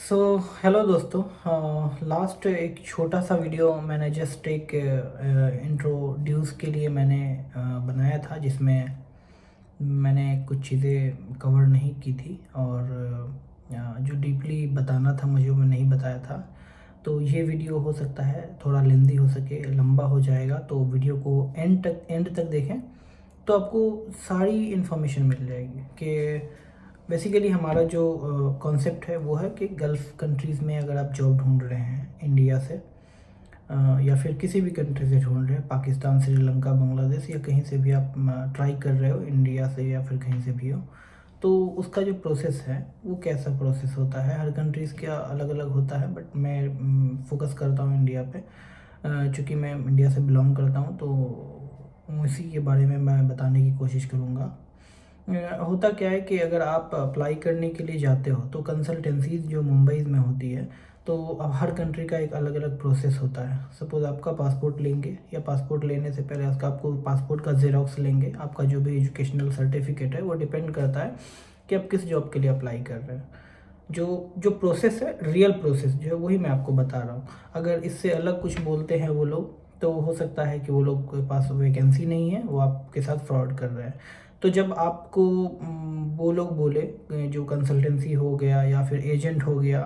So hello दोस्तों। Last एक छोटा सा वीडियो मैंने जस्ट एक इंट्रोड्यूस के लिए मैंने बनाया था, जिसमें मैंने कुछ चीज़ें कवर नहीं की थी और जो डीपली बताना था मुझे वो नहीं बताया था। तो ये वीडियो हो सकता है थोड़ा लेंदी हो सके, लंबा हो जाएगा, तो वीडियो को एंड तक देखें तो आपको सारी इन्फॉर्मेशन मिल जाएगी कि बेसिकली हमारा जो कॉन्सेप्ट है वो है कि गल्फ़ कंट्रीज़ में अगर आप जॉब ढूंढ रहे हैं इंडिया से या फिर किसी भी कंट्री से ढूंढ रहे हैं, पाकिस्तान, श्रीलंका, बांग्लादेश या कहीं से भी आप ट्राई कर रहे हो इंडिया से या फिर कहीं से भी हो, तो उसका जो प्रोसेस है वो कैसा प्रोसेस होता है। हर कंट्रीज़ का अलग अलग होता है, बट मैं फोकस करता हूँ इंडिया पे, चूँकि मैं इंडिया से बिलोंग करता हूँ, तो इसी के बारे में मैं बताने की कोशिश करूँगा। होता क्या है कि अगर आप अप्लाई करने के लिए जाते हो तो कंसल्टेंसीज जो मुंबई में होती है, तो अब हर कंट्री का एक अलग अलग प्रोसेस होता है। सपोज़ आपका पासपोर्ट लेंगे, या पासपोर्ट लेने से पहले उसका आपको पासपोर्ट का जेरोक्स लेंगे, आपका जो भी एजुकेशनल सर्टिफिकेट है, वो डिपेंड करता है कि आप किस जॉब के लिए अप्लाई कर रहे हैं। जो जो प्रोसेस है, रियल प्रोसेस जो है, वही मैं आपको बता रहा हूँ। अगर इससे अलग कुछ बोलते हैं वो लोग, तो हो सकता है कि वो लोग के पास वैकेंसी नहीं है, वो आपके साथ फ्रॉड कर रहे हैं। तो जब आपको वो लोग बोले, जो कंसल्टेंसी हो गया या फिर एजेंट हो गया,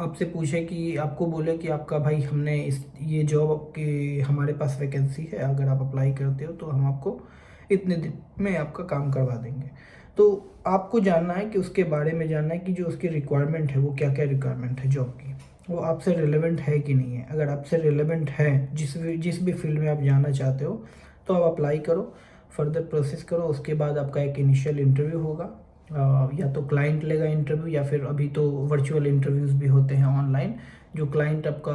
आपसे पूछे कि आपको बोले कि आपका भाई हमने इस ये जॉब की हमारे पास वैकेंसी है, अगर आप अप्लाई करते हो तो हम आपको इतने दिन में आपका काम करवा देंगे। तो आपको जानना है कि उसके बारे में जानना है कि जो उसकी रिक्वायरमेंट है वो क्या क्या रिक्वायरमेंट है जॉब की, वो आपसे रिलेवेंट है कि नहीं है। अगर आपसे रिलेवेंट है, जिस भी फील्ड में आप जाना चाहते हो, तो आप अप्लाई करो, फर्दर प्रोसेस करो। उसके बाद आपका एक इनिशियल इंटरव्यू होगा, या तो क्लाइंट लेगा इंटरव्यू, या फिर अभी तो वर्चुअल इंटरव्यूज़ भी होते हैं ऑनलाइन, जो क्लाइंट आपका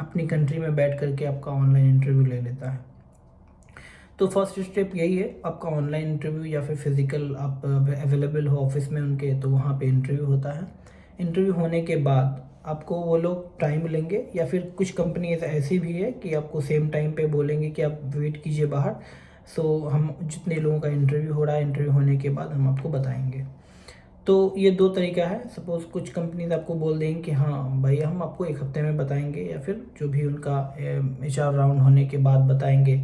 अपनी कंट्री में बैठ करके आपका ऑनलाइन इंटरव्यू ले लेता है। तो फर्स्ट स्टेप यही है, आपका ऑनलाइन इंटरव्यू, या फिर फिज़िकल आप अवेलेबल हो ऑफिस में उनके, तो वहाँ पे इंटरव्यू होता है। इंटरव्यू होने के बाद आपको वो लोग टाइम लेंगे, या फिर कुछ कंपनीज ऐसी भी है कि आपको सेम टाइम पे बोलेंगे कि आप वेट कीजिए बाहर। सो हम जितने लोगों का इंटरव्यू हो रहा है, इंटरव्यू होने के बाद हम आपको बताएंगे। तो ये दो तरीका है। सपोज़ कुछ कंपनीज आपको बोल देंगे कि हाँ भाई हम आपको एक हफ्ते में बताएंगे, या फिर जो भी उनका HR राउंड होने के बाद बताएंगे।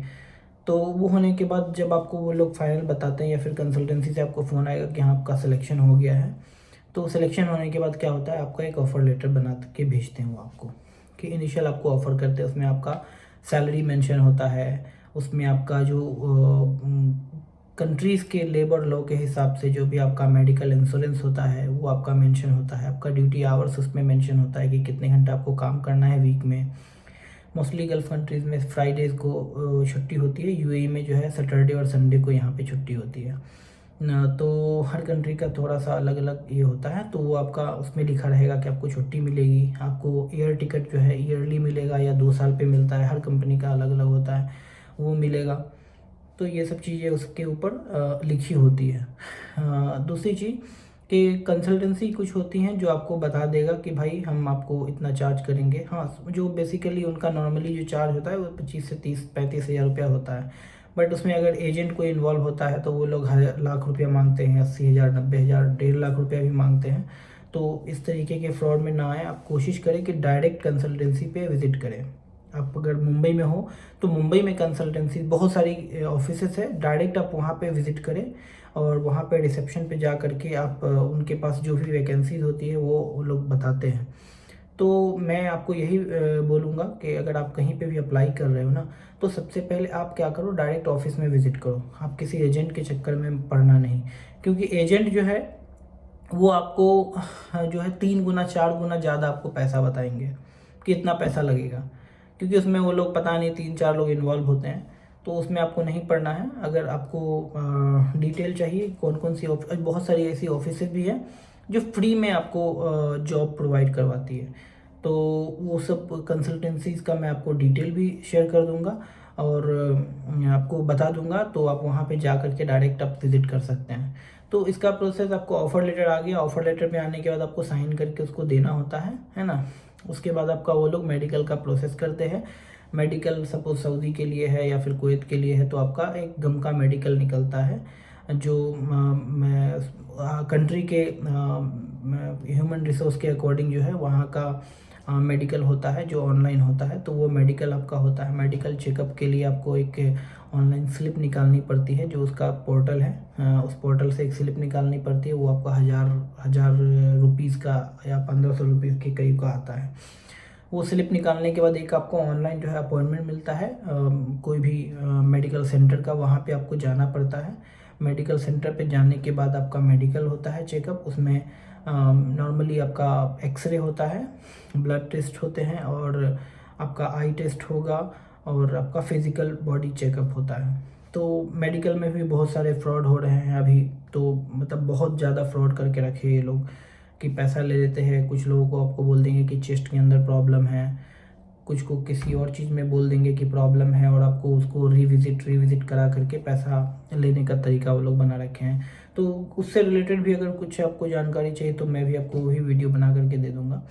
तो वो होने के बाद जब आपको वो लोग फाइनल बताते हैं, या फिर कंसल्टेंसी से आपको फ़ोन आएगा कि हाँ आपका सिलेक्शन हो गया है, तो सिलेक्शन होने के बाद क्या होता है, आपका एक ऑफ़र लेटर बना के भेजते हैं वो आपको, कि इनिशियल आपको ऑफ़र करते हैं। उसमें आपका सैलरी मेंशन होता है, उसमें आपका जो कंट्रीज़ के लेबर लॉ के हिसाब से जो भी आपका मेडिकल इंश्योरेंस होता है वो आपका मेंशन होता है, आपका ड्यूटी आवर्स उसमें मेंशन होता है कि कितने घंटे आपको काम करना है वीक में। मोस्टली गल्फ़ कंट्रीज़ में फ्राइडेज़ को छुट्टी होती है, UAE में जो है सैटरडे और संडे को यहाँ पे छुट्टी होती है ना। तो हर कंट्री का थोड़ा सा अलग अलग ये होता है, तो वो आपका उसमें लिखा रहेगा कि आपको छुट्टी मिलेगी। आपको एयर टिकट जो है ईयरली मिलेगा या 2 साल पे मिलता है, हर कंपनी का अलग अलग होता है, वो मिलेगा। तो ये सब चीज़ें उसके ऊपर लिखी होती है। दूसरी चीज़ कि कंसल्टेंसी कुछ होती हैं जो आपको बता देगा कि भाई हम आपको इतना चार्ज करेंगे। हाँ, जो बेसिकली उनका नॉर्मली जो चार्ज होता है वो 25 से 30-35 हज़ार रुपया होता है। बट उसमें अगर एजेंट कोई इन्वॉल्व होता है तो वो लोग लाख रुपया मांगते हैं, 80 हज़ार, 90 हज़ार, 1.5 लाख रुपया भी मांगते हैं। तो इस तरीके के फ्रॉड में ना आए, आप कोशिश करें कि डायरेक्ट कंसल्टेंसी पे विज़िट करें। आप अगर मुंबई में हो तो मुंबई में कंसल्टेंसी बहुत सारी ऑफिसेस है, डायरेक्ट आप वहाँ पे विज़िट करें, और वहाँ पे रिसेप्शन पे जा करके आप उनके पास जो भी वैकेंसीज होती है वो लोग बताते हैं। तो मैं आपको यही बोलूँगा कि अगर आप कहीं पे भी अप्लाई कर रहे हो ना, तो सबसे पहले आप क्या करो, डायरेक्ट ऑफिस में विज़िट करो। आप किसी एजेंट के चक्कर में पड़ना नहीं, क्योंकि एजेंट जो है वो आपको जो है 3 गुना 4 गुना ज़्यादा आपको पैसा बताएंगे कि इतना पैसा लगेगा, क्योंकि उसमें वो लोग पता नहीं 3-4 लोग इन्वॉल्व होते हैं। तो उसमें आपको नहीं पढ़ना है। अगर आपको डिटेल चाहिए कौन कौन सी बहुत सारी ऐसी ऑफिसेज भी हैं जो फ्री में आपको जॉब प्रोवाइड करवाती है। तो वो सब कंसल्टेंसीज का मैं आपको डिटेल भी शेयर कर दूंगा, और आपको बता दूंगा, तो आप वहाँ पे जा करके डायरेक्ट आप विज़िट कर सकते हैं। तो इसका प्रोसेस, आपको ऑफ़र लेटर आ गया, ऑफ़र लेटर पे आने के बाद आपको साइन करके उसको देना होता है ना। उसके बाद आपका वो लोग मेडिकल का प्रोसेस करते हैं। मेडिकल सपोज़ सऊदी के लिए है या फिर कुवैत के लिए है, तो आपका एक गम का मेडिकल निकलता है, जो कंट्री के ह्यूमन रिसोर्स के अकॉर्डिंग जो है वहाँ का मेडिकल होता है जो ऑनलाइन होता है, तो वो मेडिकल आपका होता है। मेडिकल चेकअप के लिए आपको एक ऑनलाइन स्लिप निकालनी पड़ती है, जो उसका पोर्टल है, उस पोर्टल से एक स्लिप निकालनी पड़ती है। वो आपका हज़ार रुपीज़ का या 1500 रुपीज़ के करीब का आता है। वो स्लिप निकालने के बाद एक आपको ऑनलाइन जो है अपॉइंटमेंट मिलता है कोई भी मेडिकल सेंटर का, वहाँ पे आपको जाना पड़ता है। मेडिकल सेंटर पे जाने के बाद आपका मेडिकल होता है चेकअप। उसमें नॉर्मली आपका एक्सरे होता है, ब्लड टेस्ट होते हैं, और आपका आई टेस्ट होगा, और आपका फिज़िकल बॉडी चेकअप होता है। तो मेडिकल में भी बहुत सारे फ्रॉड हो रहे हैं अभी, तो मतलब बहुत ज़्यादा फ्रॉड करके रखे ये लोग कि पैसा ले लेते हैं। कुछ लोगों को आपको बोल देंगे कि चेस्ट के अंदर प्रॉब्लम है, कुछ को किसी और चीज़ में बोल देंगे कि प्रॉब्लम है, और आपको उसको रिविज़िट करा करके पैसा लेने का तरीका वो लोग बना रखे हैं। तो उससे रिलेटेड भी अगर कुछ आपको जानकारी चाहिए तो मैं भी आपको वही वीडियो बना करके दे दूँगा।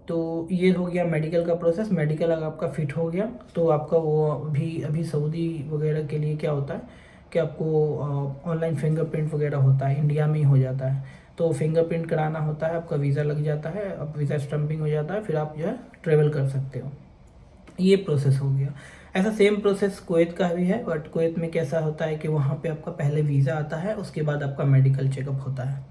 तो ये हो गया मेडिकल का प्रोसेस। मेडिकल अगर आपका फिट हो गया तो आपका वो भी अभी सऊदी वगैरह के लिए क्या होता है कि आपको ऑनलाइन फिंगरप्रिंट वगैरह होता है, इंडिया में ही हो जाता है। तो फिंगरप्रिंट कराना होता है, आपका वीज़ा लग जाता है, अब वीज़ा स्टम्पिंग हो जाता है, फिर आप जो है ट्रेवल कर सकते हो। ये प्रोसेस हो गया। ऐसा सेम प्रोसेस कुवैत का भी है, बट कुवैत में कैसा होता है कि वहाँ पे आपका पहले वीज़ा आता है, उसके बाद आपका मेडिकल चेकअप होता है।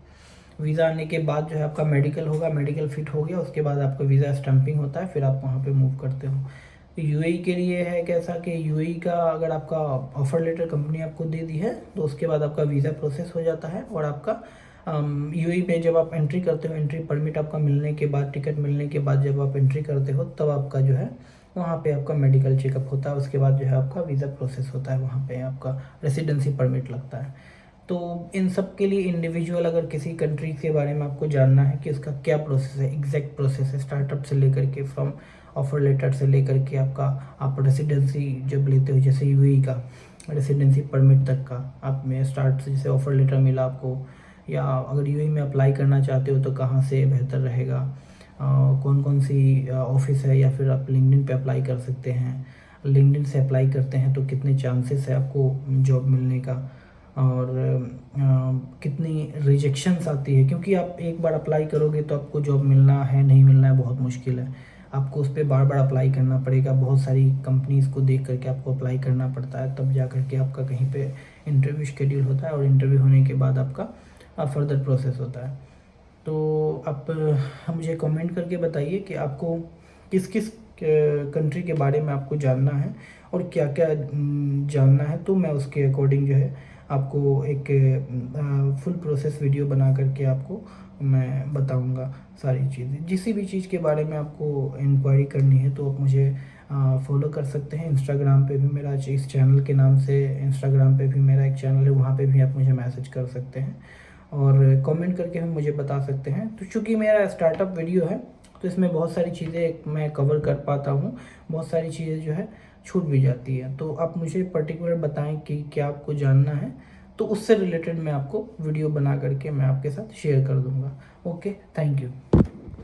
वीज़ा आने के बाद जो है आपका मेडिकल होगा, मेडिकल फिट हो गया, उसके बाद आपका वीज़ा स्टम्पिंग होता है, फिर आप वहाँ पे मूव करते हो। तो यूएई के लिए है कैसा कि यूएई का अगर आपका ऑफ़र लेटर कंपनी आपको दे दी है तो उसके बाद आपका वीज़ा प्रोसेस हो जाता है, और आपका यूएई में जब आप एंट्री करते हो, एंट्री परमिट आपका मिलने के बाद, टिकट मिलने के बाद जब आप एंट्री करते हो, तब आपका जो है वहाँ पे आपका मेडिकल चेकअप होता है। उसके बाद जो है आपका वीज़ा प्रोसेस होता है, वहाँ पे आपका रेसिडेंसी परमिट लगता है। तो इन सब के लिए इंडिविजुअल अगर किसी कंट्री के बारे में आपको जानना है कि उसका क्या प्रोसेस है, एग्जैक्ट प्रोसेस है, स्टार्टअप से लेकर के, फ्रॉम ऑफर लेटर से लेकर के आपका आप रेसिडेंसी जब लेते हो, जैसे यूएई का रेसिडेंसी परमिट तक का, आप में स्टार्ट से जैसे ऑफर लेटर मिला आपको, या अगर यूएई में अप्लाई करना चाहते हो तो कहाँ से बेहतर रहेगा, कौन कौन सी ऑफिस है, या फिर आप लिंक्डइन पे अप्लाई कर सकते हैं। लिंक्डइन से अप्लाई करते हैं तो कितने चांसेस है आपको जॉब मिलने का, और कितनी रिजेक्शंस आती है, क्योंकि आप एक बार अप्लाई करोगे तो आपको जॉब मिलना है नहीं मिलना है बहुत मुश्किल है। आपको उस पर बार बार अप्लाई करना पड़ेगा, बहुत सारी कंपनीज़ को देख करके आपको अप्लाई करना पड़ता है, तब जा करके आपका कहीं पे इंटरव्यू शेड्यूल होता है, और इंटरव्यू होने के बाद आपका फर्दर प्रोसेस होता है। तो आप मुझे कमेंट करके बताइए कि आपको किस किस कंट्री के बारे में आपको जानना है और क्या क्या जानना है, तो मैं उसके अकॉर्डिंग जो है आपको एक फुल प्रोसेस वीडियो बना करके आपको मैं बताऊंगा सारी चीज़ें। जिस भी चीज़ के बारे में आपको इंक्वायरी करनी है तो आप मुझे फॉलो कर सकते हैं। इंस्टाग्राम पे भी मेरा, इस चैनल के नाम से इंस्टाग्राम पे भी मेरा एक चैनल है, वहाँ पे भी आप मुझे मैसेज कर सकते हैं और कमेंट करके भी मुझे बता सकते हैं। तो चूँकि मेरा स्टार्टअप वीडियो है तो इसमें बहुत सारी चीज़ें मैं कवर कर पाता हूँ, बहुत सारी चीज़ें जो है छूट भी जाती है। तो आप मुझे पर्टिकुलर बताएं कि क्या आपको जानना है, तो उससे रिलेटेड मैं आपको वीडियो बना करके मैं आपके साथ शेयर कर दूँगा। Okay, thank you.